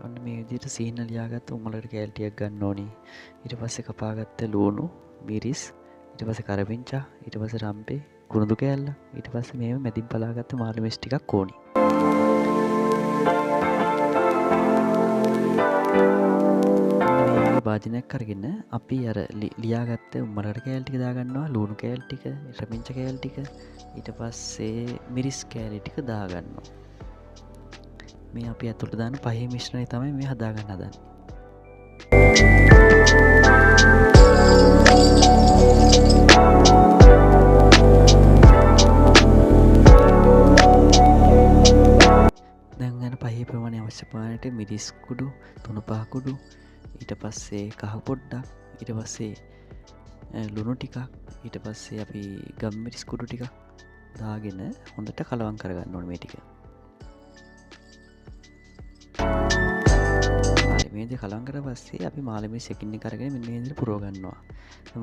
ඔන්න මේ විදිහට සීන ලියාගත්ත උමලකට කෑලි ටිකක් ගන්න ඕනි. ඊට පස්සේ කපාගත්ත ලූණු, මිරිස්, ඊට පස්සේ කරපිංචා, ඊට පස්සේ රම්පේ, කුරුඳු කෑල්ල, ඊට පස්සේ මේව මැදින් බලාගත්ත මාළු මිස් ටිකක් ඕනි. භාජනයක් අරගෙන අපි අර ලියාගත්ත උමලකට කෑලි ටික දාගන්නවා, ලූණු කෑලි ටික, කරපිංචා කෑලි ටික, ඊට පස්සේ මිරිස් කෑලි ටික දාගන්නවා. මේ අපි ඇතුළට දාන පහේ මිශ්‍රණය තමයි මේ හදාගන්න හදන්නේ. දැන් යන පහේ ප්‍රමාණය අවශ්‍ය ප්‍රමාණයට මිරිස් කුඩු 3-5 කුඩු, ඊට පස්සේ කහ පොඩ්ඩක්, ඊට පස්සේ ලුණු ටිකක්, ඊට පස්සේ අපි ගම්මිරිස් කුඩු ටිකක් දාගෙන හොඳට කලවම් කරගන්න ඕනේ මේ ටික. මේද කලවම් කරලා පස්සේ අපි මාළු මිස් එකින් එක අරගෙන මෙන්න මේ විදිහට පුරව ගන්නවා.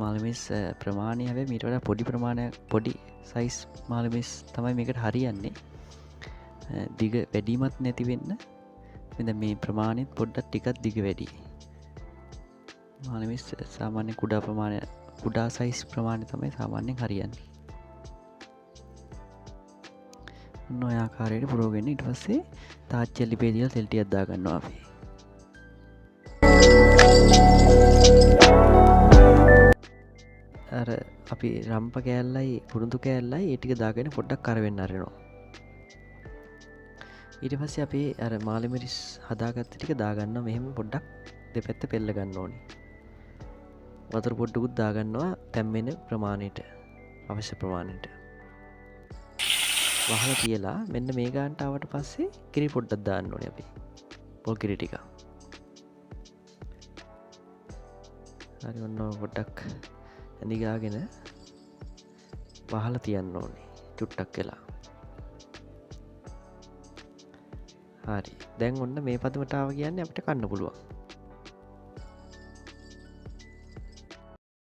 මාළු මිස් ප්‍රමාණය හැබැයි මීට වඩා පොඩි ප්‍රමාණයක් පොඩි සයිස් මාළු මිස් තමයි මේකට හරියන්නේ. දිග වැඩිමත් නැති වෙන්න. මෙන්න මේ ප්‍රමාණෙත් පොඩ්ඩක් ටිකක් දිග වැඩි. මාළු මිස් සාමාන්‍ය කුඩා සයිස් ප්‍රමාණය තමයි සාමාන්‍යයෙන් හරියන්නේ. ඔන්න ඔය ආකාරයට පුරවගෙන ඊට පස්සේ තාච්චිය ලිපේ දාලා තෙල් ටිකක් දා ගන්නවා අපි. අර අපි රම්ප කෑල්ලයි කුරුඳු කෑල්ලයි ඒ ටික දාගෙන පොඩ්ඩක් කරවෙන්න අරිනවා. ඊට පස්සේ අපි අර මාළු මිරිස් හදාගත්ත ටික දාගන්නවා. මෙහෙම පොඩ්ඩක් දෙපැත්ත පෙල්ල ගන්න ඕනි. වතුර පොඩ්ඩකුත් දාගන්නවා තැම්බෙන ප්‍රමාණයට, අවශ්‍ය ප්‍රමාණයට. වහලා තියලා මෙන්න මේ ගානට ආවට පස්සේ කිරි පොඩ්ඩක් දාන්න ඕනේ අපි. පොල් කිරි ටික. හරි ඔන්න පොඩ්ඩක් ඇඳි ගාගෙන වහලා තියන්න ඕනේ චුට්ටක් වෙලා. හරි. දැන් ඔන්න මේ පදමට ආව කියන්නේ අපිට කන්න පුළුවන්.